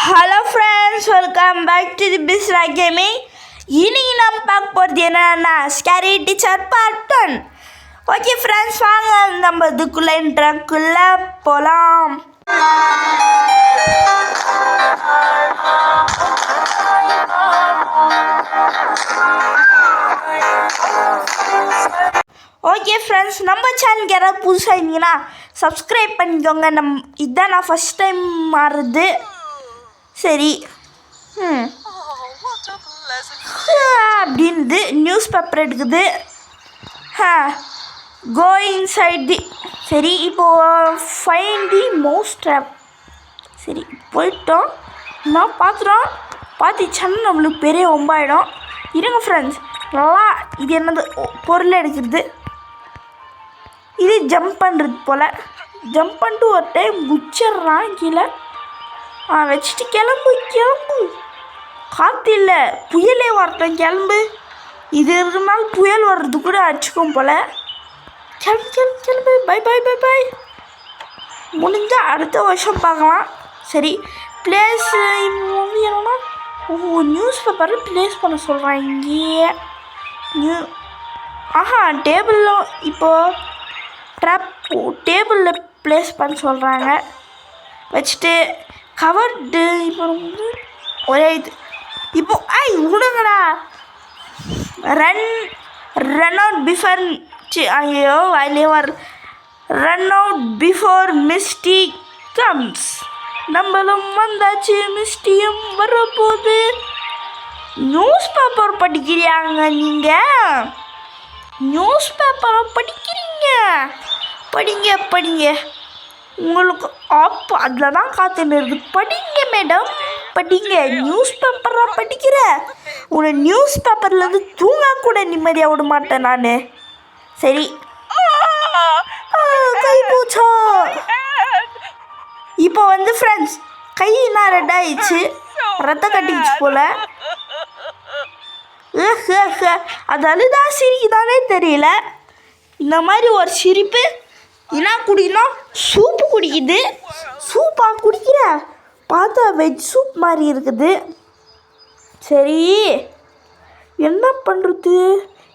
Hello friends, welcome back to the Bisra gaming. இன்னைக்கு நம்ம பார்க்க போகிறது என்னன்னா scary teacher part 1. Okay friends, வாங்க நம்ம இதுக்குள்ளே இன்ட்ரக்குள்ளே போகலாம். ஓகே ஃப்ரெண்ட்ஸ், நம்ம சேனலுக்கு யாராவது புதுசாக இருந்தீங்கன்னா சப்ஸ்கிரைப் பண்ணிக்கோங்க. இதுதான் நான் ஃபஸ்ட் டைம் மாறுது. சரி, அப்படின்து நியூஸ் பேப்பர் எடுக்குது. Go inside the. சரி, இப்போது ஃபைண்ட் தி மவுஸ் ட்ராப். சரி, போயிட்டோம். நான் பார்த்துச்சேன்னா நம்மளுக்கு பெரிய ஒம்பாயிடும். இருங்க ஃப்ரெண்ட்ஸ், நல்லா இது என்னது பொருள் எடுக்கிறது. இது ஜம்ப் பண்ணுறது போல். ஜம்ப் பண்ணிட்டு ஒரு டைம் குச்சிட்றான் கீழே. வச்சுட்டு கிளம்பு. காற்று இல்லை, புயலே வரட்டும், கிளம்பு. இது இருக்கிறனால புயல் வர்றது கூட அடிச்சுக்கும் போல். கிளம்பு. பை. முடிஞ்சால் அடுத்த வருஷம் பார்க்கலாம். சரி, பிளேஸ் என்னன்னா நியூஸ் பேப்பரில் ப்ளேஸ் பண்ண சொல்கிறேன். இங்கேயே டேபிளில் இப்போது டேபிளில் ப்ளேஸ் பண்ண சொல்கிறாங்க. வச்சுட்டு கவர்டு. இப்போ ஒரே இது இப்போ விடுங்கடா. Run out before run out before Misty comes. நம்மளும் வந்தாச்சு, மிஸ்டியும் வரப்போகுது. நியூஸ் பேப்பர் படிக்கிறியாங்க நீங்கள்? நியூஸ் பேப்பரை படிக்கிறீங்க? படிங்க. உங்களுக்கு அதில் தான் காத்துன்னு இருக்குது. படிங்க மேடம், படிங்க. நியூஸ் பேப்பராக படிக்கிற உன்னை நியூஸ் பேப்பர்லேருந்து தூங்க கூட நிம்மதியாக விட மாட்டேன் நான். சரி, கை பூச்சா. இப்போ ஃப்ரெண்ட்ஸ், கை என்ன ரெட் ஆயிடுச்சு, ரத்தம் கட்டிடுச்சு போல். அது அழுதா சிரிக்குதானே தெரியல. இந்த மாதிரி ஒரு சிரிப்பு. என்ன குடிக்கணும்? சூப்பு குடிக்குது. சூப்பாக குடிக்கிற? பார்த்தா வெஜ் சூப் மாதிரி இருக்குது. சரி, என்ன பண்ணுறது?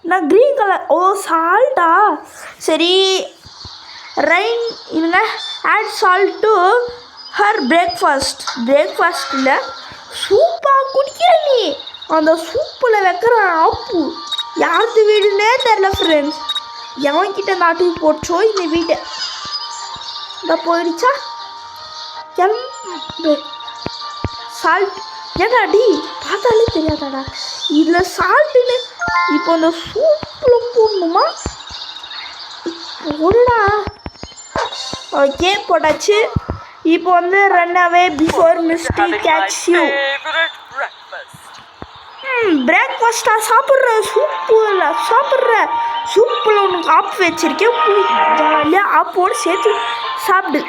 நான் க்ரீன் கலர். சால்ட்டா? சரி, ரைன் இல்லை, ஆட் சால்ட் டு ஹர் பிரேக்ஃபாஸ்ட்டில் சூப்பாக குடிக்கிற நீ. அந்த சூப்பில் வைக்கிற ஆப்பு யாருக்கு வீடுன்னே தெரில ஃப்ரெண்ட்ஸ். எவன்கிட்ட நாட்டுக்கு போச்சோ இந்த வீட்டை. இந்த போயிடுச்சா? சால்ட் ஏடாடி, பார்த்தாலே தெரியாதாடா இதில் சால்ட்டுன்னு. இப்போ அந்த சூப்பில் போடணுமா? போடா. ஓகே, போட்டாச்சு. இப்போ run away before Misty catch you. பிரேக்ஃபாஸ்ட்டாக சாப்பிட்ற? சூப்பில் சாப்பிட்ற? சூப்பில் உனக்கு ஆப் வச்சுருக்கேன். ஜாலியாக ஆப்போடு சேர்த்து சாப்பிடு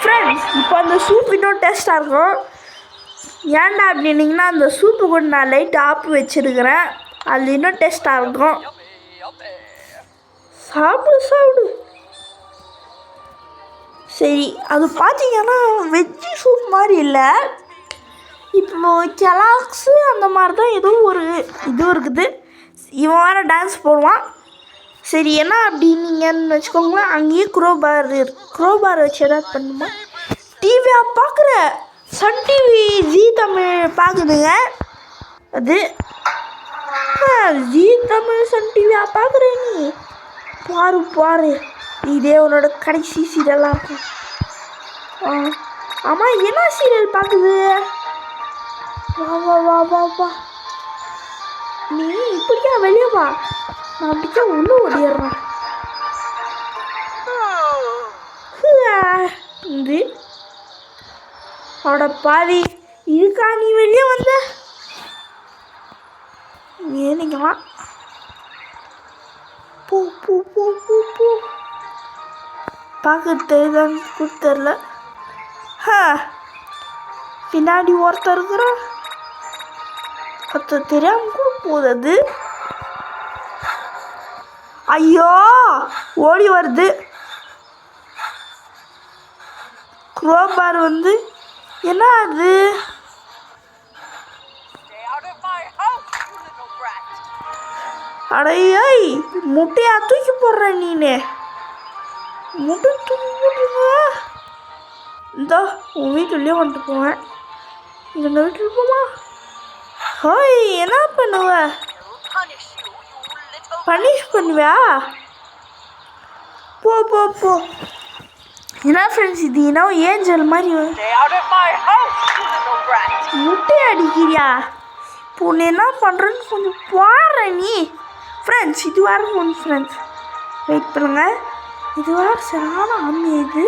ஃப்ரெண்ட்ஸ். இப்போ அந்த சூப் இன்னும் டேஸ்ட்டாக இருக்கும். ஏன்டா அப்படின்னீங்கன்னா, அந்த சூப்பு கூட நான் லைட் ஆப்பு வச்சுருக்கிறேன். அது இன்னும் டேஸ்ட்டாக இருக்கும். சாப்பிடு. சரி, அது பார்த்தீங்கன்னா வெஜ்ஜு சூப் மாதிரி இல்லை. இப்போ கெலாக்ஸு அந்த மாதிரி தான் ஏதோ ஒரு இது இருக்குது. இவன் வேறு டான்ஸ் போடுவான். சரி, என்ன அப்படின்னீங்கன்னு வச்சுக்கோங்களேன். அங்கேயே க்ரோபார் வச்சு ஏதாவது பண்ணுமா? டிவியாக பார்க்குற? சன் டிவி ஜி தமிழ் பார்க்குதுங்க. அது ஜி தமிழ் சன் டிவியாக பார்க்குற நீ? பாரு, இதே உன்னோட கடைசி சீரியலாக இருக்கும். ஆமாம், என்ன சீரியல் பார்க்குது? வா. நீ இப்படியா வெளியே வா. நான் அப்படிக்கா உள்ளே ஓடிடுறேன். அவட பாதி இருக்கா? நீ வெளியே வந்த ஏனிக்கலாம். போ. பார்க்க தெரியுதான்னு கூட தெரில. பின்னாடி ஒருத்தர் இருக்கிறான். ஒருத்தர் தெரியாமல் கூட போகுது. ஐயோ, ஓடி வருது. க்ரோபார் என்ன அது? அடையை முட்டையா தூக்கி போடுற நீனே. முட்டை தூக்கி போடுறீங்க. இந்தா உன் வீட்டுலேயே வந்துட்டு போவேன். எங்கள் வீட்டில் போமா? ஹோய் என்ன பண்ணுவ? பனிஷ் பண்ணுவியா? போ போ போ. என்ன ஃப்ரெண்ட்ஸ் இது என்ன ஏஞ்சல் மாதிரி முட்டை அடிக்கிறியா? இப்போ நீ என்ன பண்ணுறன்னு கொஞ்சம் பாரு நீ. ஃப்ரெண்ட்ஸ் இது வேறு ஒன்று ஃப்ரெண்ட்ஸ் வெயிட் பண்ணுங்க. இது வேறு சரியான ஆமி இது.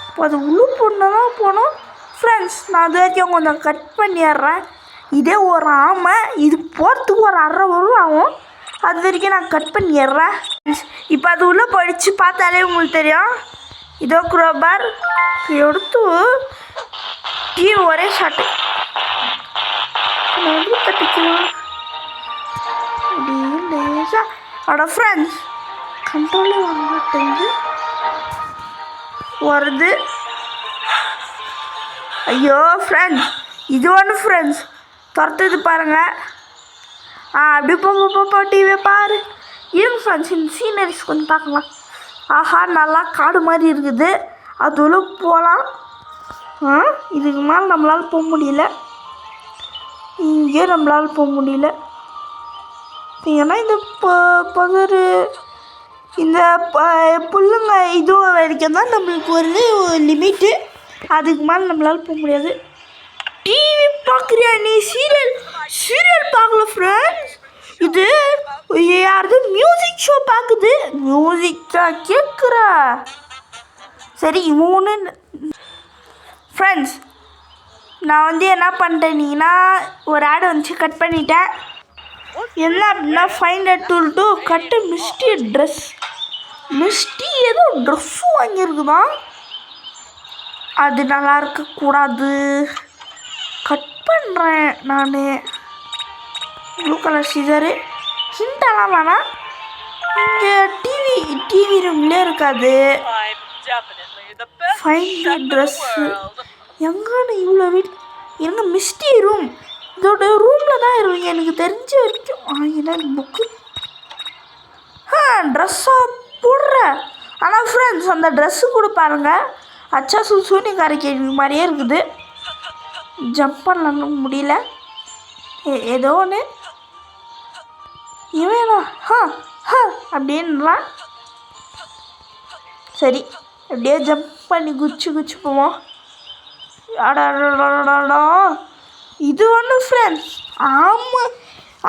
இப்போ அது உழு பொண்ணு தான் போனோம் ஃப்ரெண்ட்ஸ். நான் அது வரைக்கும் கொஞ்சம் கட் பண்ணிடுறேன். இதே ஒரு ஆமை இது போகிறதுக்கு ஒரு 1/2 hour ஆகும். அது வரைக்கும் நான் கட் பண்ணிடுறேன். இப்போ அது உள்ளே போயிடுச்சு. பார்த்தாலே உங்களுக்கு தெரியும். இதோ குரோபார் எடுத்து கீழே ஒரே ஷாட்டு தட்டிக்கலாம். அட ஃப்ரெண்ட்ஸ் கண்ட்ரோலே வர மாட்டேங்குது. வருது. ஐயோ ஃப்ரெண்ட்ஸ் இது ஒன்று ஃப்ரெண்ட்ஸ் துரத்துது பாருங்கள். அப்படி போப்போ டிவியை பாரு. இருங்க ஃப்ரெண்ட்ஸ் இந்த சீனரிஸ் கொஞ்சம் பார்க்கலாம். ஆஹா நல்லா காடு மாதிரி இருக்குது. அதுள்ள போகலாம். இதுக்கு மேலே நம்மளால் போக முடியல. இங்கே நம்மளால் போக முடியல. ஏன்னா இந்த பதறு இந்த புல்லுங்க இதுவும் வரைக்கும் தான் நம்மளுக்கு ஒரு லிமிட்டு. அதுக்கு மேலே நம்மளால் போக முடியாது. டிவி பார்க்குறியா நீ? சீரியல் பார்க்கல ஃப்ரெண்ட்ஸ். இது யாருது மியூசிக் ஷோ பார்க்குது. மியூசிக் தான் கேட்குற. சரி இவனு ஃப்ரெண்ட்ஸ் நான் என்ன பண்ணிட்டேன்னா ஒரு ஆடு வந்துச்சு கட் பண்ணிட்டேன். என்ன அப்படின்னா find a tool to cut Misty dress. Misty ஏதோ ட்ரெஸ்ஸும் வாங்கியிருக்குதான். அது நல்லா இருக்கக்கூடாது. கட் பண்ணுறேன் நான். Blue colour Caesar. ஹிண்டெல்லாம் வேணாம். இங்கே டிவி ரூம்லேயே இருக்காது. ஃபைண்ட் ட்ரெஸ்ஸு எங்கன்னு இவ்வளோ எங்க மிஸ்டி ரூம் இதோட ரூமில் தான் இருக்கும் எனக்கு தெரிஞ்ச வரைக்கும். என்ன புக்கு ட்ரெஸ்ஸாக போடுற. ஆனால் ஃப்ரெண்ட்ஸ் அந்த ட்ரெஸ்ஸு கூட பாருங்கள் அச்சா சூனியக்கார கேள்வி மாதிரியே இருக்குது. ஜம்ப் பண்ணலாம் முடியல. ஏதோ ஒன்று இவனா அப்படின்றான். சரி அப்படியே ஜம்ப் பண்ணி குச்சி போவோம். அடாடா இது ஒன்று ஃப்ரெண்ட்ஸ்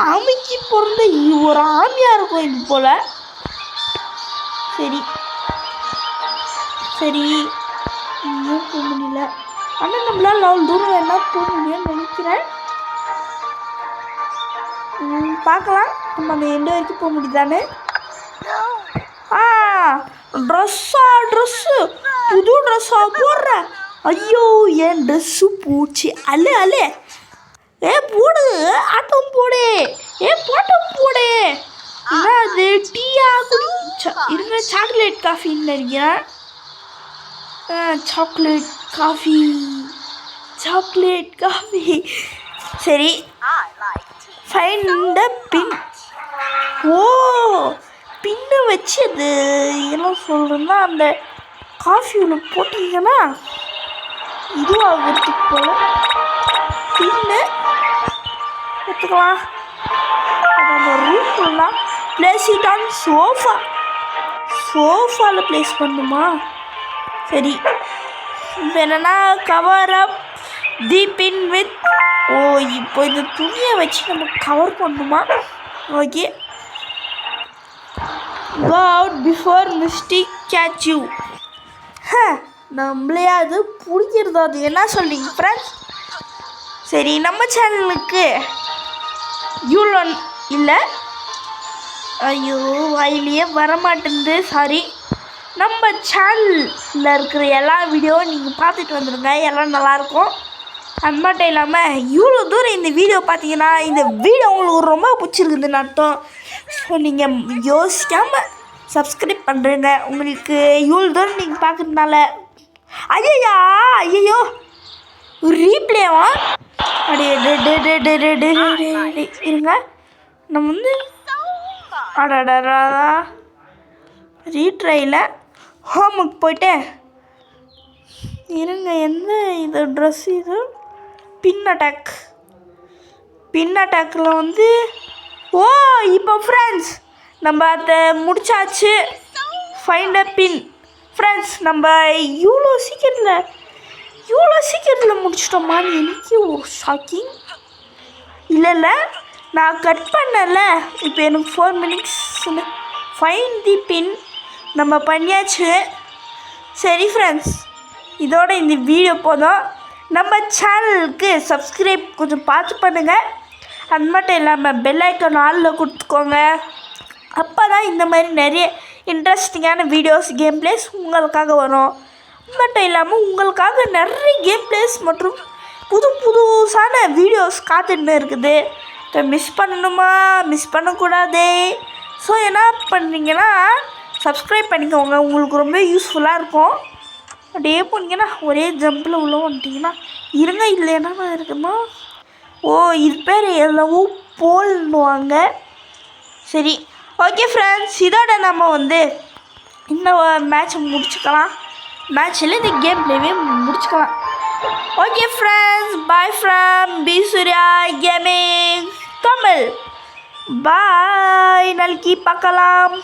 ஆமைக்கு பிறந்த ஒரு ஆமையாக இருக்கும் இது போல். சரி இன்னும் போக முடியல. ஆனால் நம்மளால் அவ்வளோ தூரம் வேணா போக முடியும்னு நினைக்கிறேன். பார்க்கலாம் நம்ம அந்த எண்டு வரைக்கும் போக முடியுதானே. ட்ரெஸ்ஸு புது ட்ரெஸ்ஸாக போடுறேன். ஐயோ என் ட்ரெஸ்ஸு போச்சு. அல்ல போடு ஆட்டம் போடு. பாட்டம் போடு. என்ன அது டீயா குடி இருங்க. சாக்லேட் காஃபின்னு நினைக்கிறேன். Chocolate coffee. சரி ஃபைண்ட் பின். பின்னை வச்சு அது என்ன சொல்கிறேன்னா அந்த காஃபியில் போட்டிங்கன்னா இதுவாகிறதுக்கு போல் பின்னு எடுத்துக்கலாம். அந்த ரூம்லாம் பிளேஸ் இட் ஆன் சோஃபாவில் ப்ளேஸ் பண்ணுமா? சரி இப்போ என்னென்னா cover up the bin with இப்போ இந்த துணியை வச்சு நம்ம கவர் பண்ணுமா? Okay go out before mistake catch you. நம்மளே அது பிடிக்கிறது. அது என்ன சொல்கிறீங்க ஃப்ரெண்ட்ஸ்? சரி நம்ம சேனலுக்கு யூலன் இல்லை. ஐயோ வாயிலேயே வரமாட்டேங்குது. சாரி. நம்ம சேனலில் இருக்கிற எல்லா வீடியோவும் நீங்கள் பார்த்துட்டு வந்துடுங்க. எல்லாம் நல்லாயிருக்கும். அது மட்டும் இல்லாமல் இவ்வளோ தூரம் இந்த வீடியோ பார்த்தீங்கன்னா இந்த வீடியோ உங்களுக்கு ரொம்ப பிடிச்சிருக்குதுன்னு அர்த்தம். ஸோ நீங்கள் யோசிக்காமல் சப்ஸ்கிரைப் பண்ணுறேங்க. உங்களுக்கு இவ்வளோ தூரம் நீங்கள் பார்க்குறதுனால ஐயோ ரீப்ளேவா அடே இருங்க நம்ம வந்து அடடா ரீட்ரையில் ஹோமுக்கு போயிட்டு இருங்க எந்த இது ட்ரெஸ் இது பின் அட்டாக்கில் வந்து ஓ இப்போ ஃப்ரெண்ட்ஸ் நம்ம அதை முடிச்சாச்சு ஃபைண்ட் அ பின் ஃப்ரெண்ட்ஸ் நம்ம இவ்வளோ சீக்கிரத்தில் முடிச்சிட்டோமான்னு எனக்கு ஒரு ஷாக்கிங் இல்லை நான் கட் பண்ணல இப்போ எனக்கு 4 minutes ஃபைண்ட் தி பின் நம்ம பண்ணியாச்சு சரி ஃப்ரெண்ட்ஸ் இதோட இந்த வீடியோ போதும் நம்ம சேனலுக்கு சப்ஸ்கிரைப் கொஞ்சம் பார்த்து பண்ணுங்கள் அது மட்டும் இல்லாமல் பெல் ஐக்கான் ஆலில் கொடுத்துக்கோங்க அப்போ தான் இந்த மாதிரி நிறைய இன்ட்ரெஸ்டிங்கான வீடியோஸ் கேம் பிளேஸ் உங்களுக்காக வரும் அது மட்டும் இல்லாமல் உங்களுக்காக நிறைய கேம் பிளேஸ் மற்றும் புதுசான வீடியோஸ் காத்துட்டு இருக்குது இப்போ மிஸ் பண்ணக்கூடாது ஸோ என்ன பண்ணுறீங்கன்னா சப்ஸ்கிரைப் பண்ணிக்கோங்க உங்களுக்கு ரொம்ப யூஸ்ஃபுல்லாக இருக்கும் அப்படியே போனீங்கன்னா ஒரே ஜம்பில் உள்ள வந்துட்டிங்கன்னா இருங்க இல்லைன்னா இருக்குமா ஓ இது பேர் எவ்வளவோ போல்னுவாங்க சரி ஓகே ஃப்ரெண்ட்ஸ் இதோட நம்ம வந்து இந்த மேட்ச்சை முடிச்சுக்கலாம் மேட்ச்சில் இந்த கேம் பிளேவே முடிச்சுக்கலாம் okay friends bye from P Surya gaming Tamil bye நாளைக்கு பார்க்கலாம்